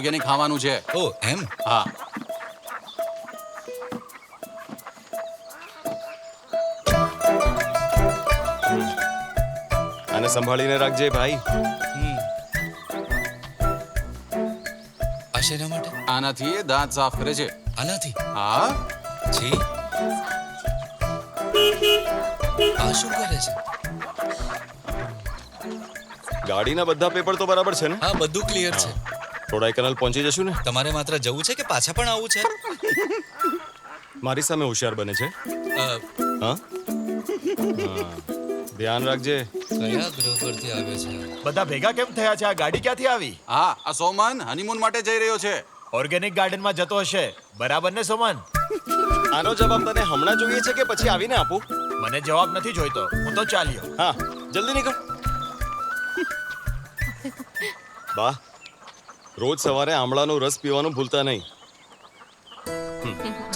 Organic ખાવાનું છે. ઓ એમ. હા. આને સંભાળીને રાખજે ભાઈ. આ શેના માટે? આનાથી એ દાંત સાફ કરે છે. આનાથી? હા. છી. આ શું કરે છે? ગાડીના બધા પેપર તો બરાબર છે ને? હા, બધું ક્લિયર છે. કોડાઈકનાલ પહોંચી જશું ને? તમારે માત્ર જવું છે કે પાછા પણ આવવું છે? મારી સામે હોશિયાર બને છે. અ, હા, ધ્યાન રાખજે. કયા ગ્રહ પરથી આવે છે? બધા ભેગા કેમ થયા છે? આ ગાડી ક્યાંથી આવી? હા, આ સોમન હનીમૂન માટે જઈ રહ્યો છે. ઓર્ગેનિક ગાર્ડનમાં જતો હશે, બરાબર ને સોમન? આનો જવાબ તને હમણાં જોઈએ છે કે પછી આવીને આપું? મને જવાબ નથી જોઈતો, હું તો ચાલ્યો. હા, જલ્દી નીકળ. બા, રોજ સવારે આમળાનો રસ પીવાનું ભૂલતા નહીં.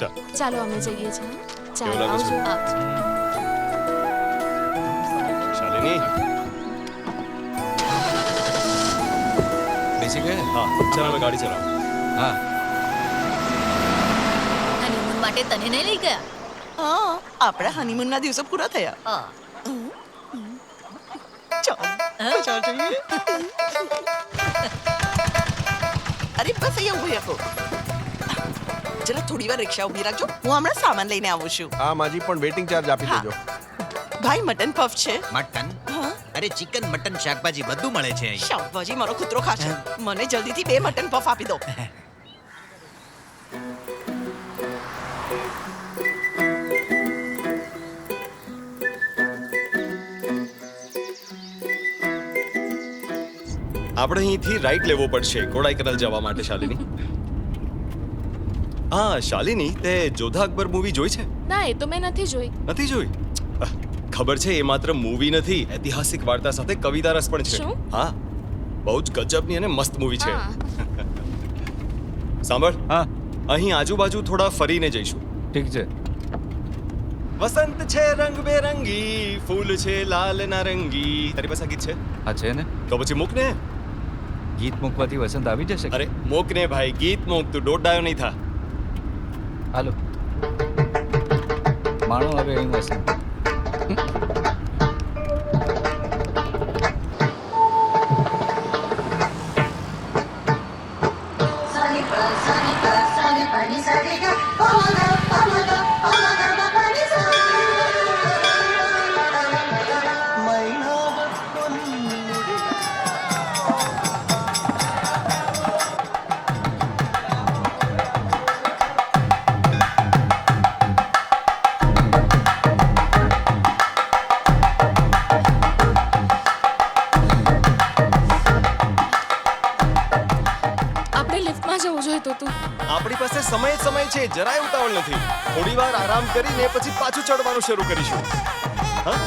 ચાલ. ચાલો અમે જઈએ છીએ. કેવું ચાલો લાગે છે? આવજો. શાલિની. બેસી ગયા? હા, ચાલ હવે ગાડી ચલાવ. હા. હનીમૂન માટે તને નહીં લઈ ગયા? હા, આપણા હનીમૂનના દિવસો પૂરા થયા. હા. ચાલ, બજાર જઈએ. અરે બસ અહીંયા ઊભી રાખો. જરા થોડી વાર રિક્ષા ઊભી રાખજો, હું હમણાં સામાન લઈને આવું છું. હા માજી પણ વેટિંગ ચાર્જ આપી હા. દેજો. ભાઈ મટન પફ છે? મટન હા. અરે ચિકન મટન શાકભાજી બધું મળે છે અહીં. શાકભાજી મારો કૂતરો ખાશે. મને જલ્દીથી 2 મટન પફ આપી દો. આપણે અહીંથી રાઈટ લેવો પડશે કોડાઈકનાલ જવા માટે. શાલિની. હા શાલિની, તે જોધા અકબર મૂવી જોઈ છે? ના, એ તો મેં નથી જોઈ. નથી જોઈ? ખબર છે, એ માત્ર મૂવી નથી, ઐતિહાસિક વાર્તા સાથે કવિતા રસ પણ છે. શું? હા, બહુ જ ગજબની અને મસ્ત મૂવી છે. હા. સાંભળ, હા અહીં આજુબાજુ થોડા ફરીને જઈશું. ઠીક છે. વસંત છે રંગબેરંગી, ફૂલ છે લાલ નારંગી. તારી પાસે આ ગીત છે? હા છે ને. તો પછી મૂક ને. ગીત મૂકવાથી વસંત આવી જશે. અરે મૂક ને ભાઈ, ગીત મૂક, તું દોડાયો નહીં થા. હાલો માણો હવે અહીં વસંત. આપણે લિફ્ટમાં જવું જોઈતું હતું. આપણી પાસે સમય જ સમય છે, જરાય ઉતાવળ નથી. થોડી વાર આરામ કરીને પછી પાછું ચડવાનું શરૂ કરીશું. હા,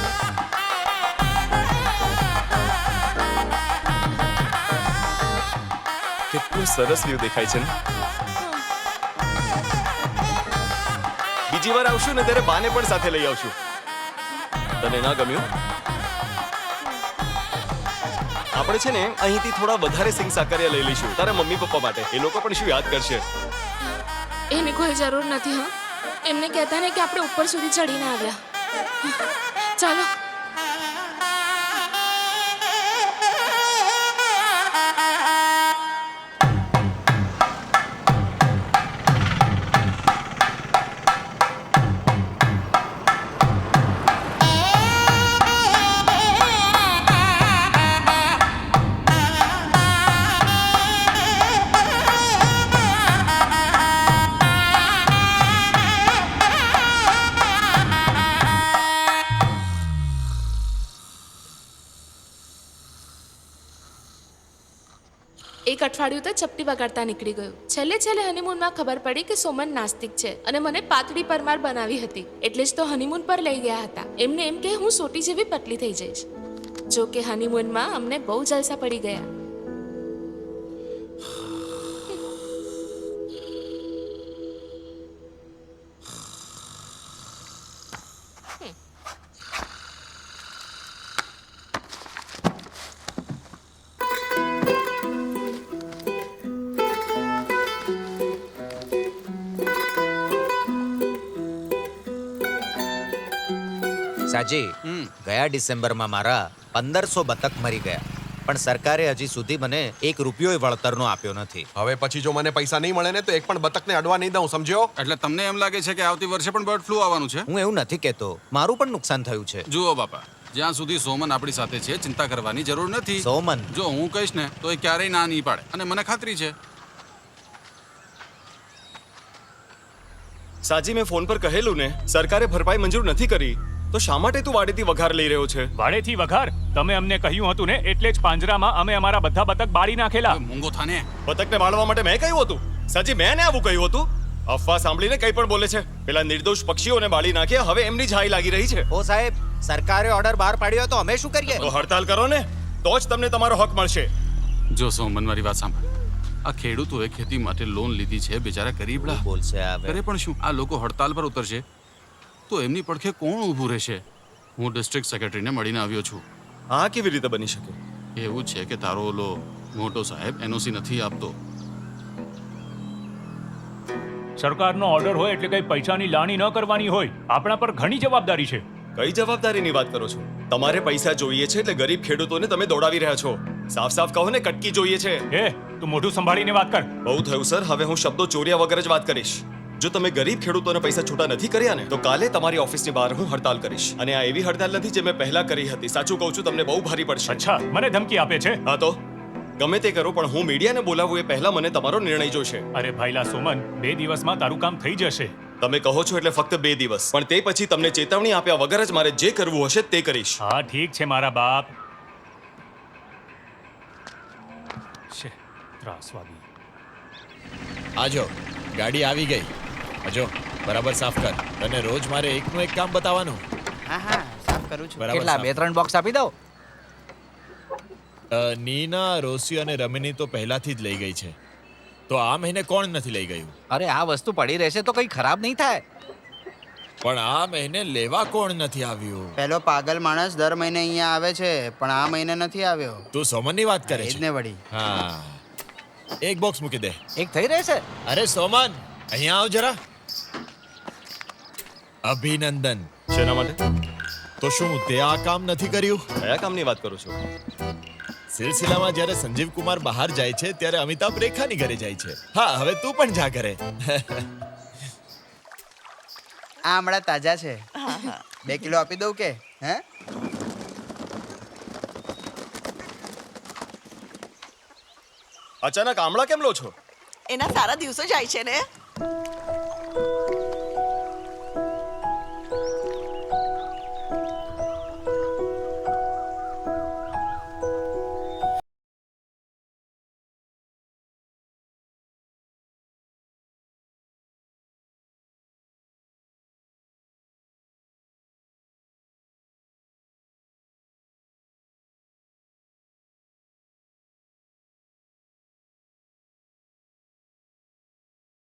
કેટલું સરસ વ્યૂ દેખાય છે ને. બીજી વાર આવશું ને ત્યારે બાને પણ સાથે લઈ આવશું. તને ના ગમ્યું? આપણે છે ને અહીંથી થોડા વધારે સિંગ સાકરિયા લઈ લઈશું તારા મમ્મી પપ્પા માટે. એ લોકો પણ શું યાદ કરશે. એની કોઈ જરૂર નથી. હા, એમને કહેતા ને કે આપણે ઉપર સુધી ચડીને આવ્યા. ચાલો. એક અઠવાડિયું તો ચપટી વગાડતા નીકળી ગયું. છેલ્લે હનીમૂનમાં ખબર પડી કે સોમન નાસ્તિક છે અને મને પાતળી પરમાર બનાવી હતી. એટલે જ તો હનીમૂન પર લઈ ગયા હતા. એમને એમ કે હું સોટી જેવી પતલી થઈ જઈશ. જો કે હનીમૂનમાં અમને બહુ જલસા પડી ગયા. સાજી ગયા ડિસેમ્બરમાં મારા 1500 બતક મરી ગયા, પણ સરકારે હજી સુધી મને 1 રૂપિયો વળતરનો આપ્યો નથી. હવે પછી જો મને પૈસા નહીં મળે ને તો એક પણ બતકને અડવા નહીં દઉં, સમજ્યો? એટલે તમને એમ લાગે છે કે આવતી વર્ષે પણ બર્ડ ફ્લૂ આવવાનું છે? હું એવું નથી કહેતો, મારું પણ નુકસાન થયું છે. જુઓ બાપા, જ્યાં સુધી સોમન આપણી સાથે છે ચિંતા કરવાની જરૂર નથી. સોમન જો હું કહીશ ને તો એ ક્યારેય ના નહીં પાડે, અને મને ખાતરી છે. સાજી, મેં ફોન પર કહેલું ને, સરકારે ભરપાઈ મંજૂર નથી કરી, તો શા માટે તું વાડીથી વઘાર લઈ રહ્યો છે? વાડેથી વઘાર? તમે અમને કહ્યું હતું ને, એટલે જ પાંજરામાં અમે અમારા બધા બતક બાળી નાખેલા. મૂંગો થાને. બતકને બાળવા માટે મેં કહ્યું હતું? સાજી, મેં ને આવું કહ્યું હતું? અફવા સાંભળીને કંઈ પણ બોલે છે. પેલા નિર્દોષ પક્ષીઓને બાળી નાખ્યા, હવે એમની જ હાઈ લાગી રહી છે. ઓ સાહેબ, સરકારે ઓર્ડર બહાર પાડ્યો તો અમે શું કરીએ? તો હડતાલ કરો ને, તો જ તમને તમારો હક મળશે. જો સોમન, મારી વાત સાંભળ. આ ખેડૂતોએ ખેતી માટે લોન લીધી છે, બિચારા ગરીબડા. બોલશે આવે. કરે પણ શું, આ લોકો હડતાલ પર ઉતરશે તો એમની પડખે કોણ ઊભું રહેશે? હું ડિસ્ટ્રિક્ટ સેક્રેટરીને મળીને આવ્યો છું. આ કેવી રીતે બની શકે? એવું છે કે તારો ઓલો મોટો સાહેબ એનઓસી નથી આપતો. સરકારનો ઓર્ડર હોય એટલે કઈ પૈસાની લાણી ન કરવાની હોય. આપણા પર ઘણી જવાબદારી છે. કઈ જવાબદારીની વાત કરો છો? તમારે પૈસા જોઈએ છે એટલે ગરીબ ખેડૂતોને તમે દોડાવી રહ્યા છો. સાફ સાફ કહો ને, કટકી જોઈએ છે. એ તું મોઢું સંભાળીને વાત કર. બહુ થયું સર, હવે હું શબ્દો ચોર્યા વગર જ વાત કરીશ. જો તમે ગરીબ ખેડૂતોને પૈસા છૂટા નથી કર્યા ને, તો કાલે તમારી ઓફિસની બહાર હું હડતાલ કરીશ. અને આ એવી હડતાલ નથી જે મેં પહેલા કરી હતી. સાચું કહું છું, તમને બહુ ભારી પડશે. અચ્છા, મને ધમકી આપે છે? હા તો ગમે તે કરો, પણ હું મીડિયાને બોલાવું એ પહેલા મને તમારો નિર્ણય જોશે. અરે ભાઈલા સોમન, 2 દિવસમાં તારું કામ થઈ જશે. તમે કહો છો એટલે ફક્ત 2 દિવસ, પણ તે પછી તમને ચેતવણી આપ્યા વગર જ મારે જે કરવું હશે તે કરીશ. હા ઠીક છે મારા બાપ. છે ત્રાસવાદી. આજો, ગાડી આવી ગઈ. આજો, બરાબર સાફ કર. તને રોજ મારે એકનું એક કામ બતાવવાનું. હા હા, સાફ કરું છું. બરાબર કેટલા, સાફ. 2-3 બોક્સ આપી દો? નીના, રોસી અને રમિની તો પહેલાથી જ લઈ ગઈ છે. તો આ મહિને કોણ નથી લઈ ગયું? અરે આ વસ્તુ પડી રહેશે તો કંઈ ખરાબ નહીં થાય. પણ આ મહિને લેવા કોણ નથી આવ્યું? પેલો પાગલ માણસ દર મહિને અહીંયા આવે છે, પણ આ મહિને નથી આવ્યો. તું સોમનની વાત કરે છે? ને વળી. હા, એક બોક્સ મૂકી દે. એક થઈ રહેશે. અરે સોમન, અહીંયા આવ જરા. અભિનંદન. શેના માટે? તો શું તે આ કામ નથી કર્યું? કયા કામની વાત કરો છો? સિલસિલામાં જ્યારે સંજીવ કુમાર બહાર જાય છે ત્યારે અમિતાભ રેખાની ઘરે જાય છે. હા, હવે તું પણ જા ઘરે. આ હમણાં તાજા છે. 2 કિલો આપી દઉં કે? હે, અચાનક આમળા કેમ લો છો? એના સારા દિવસો જાય છે ને.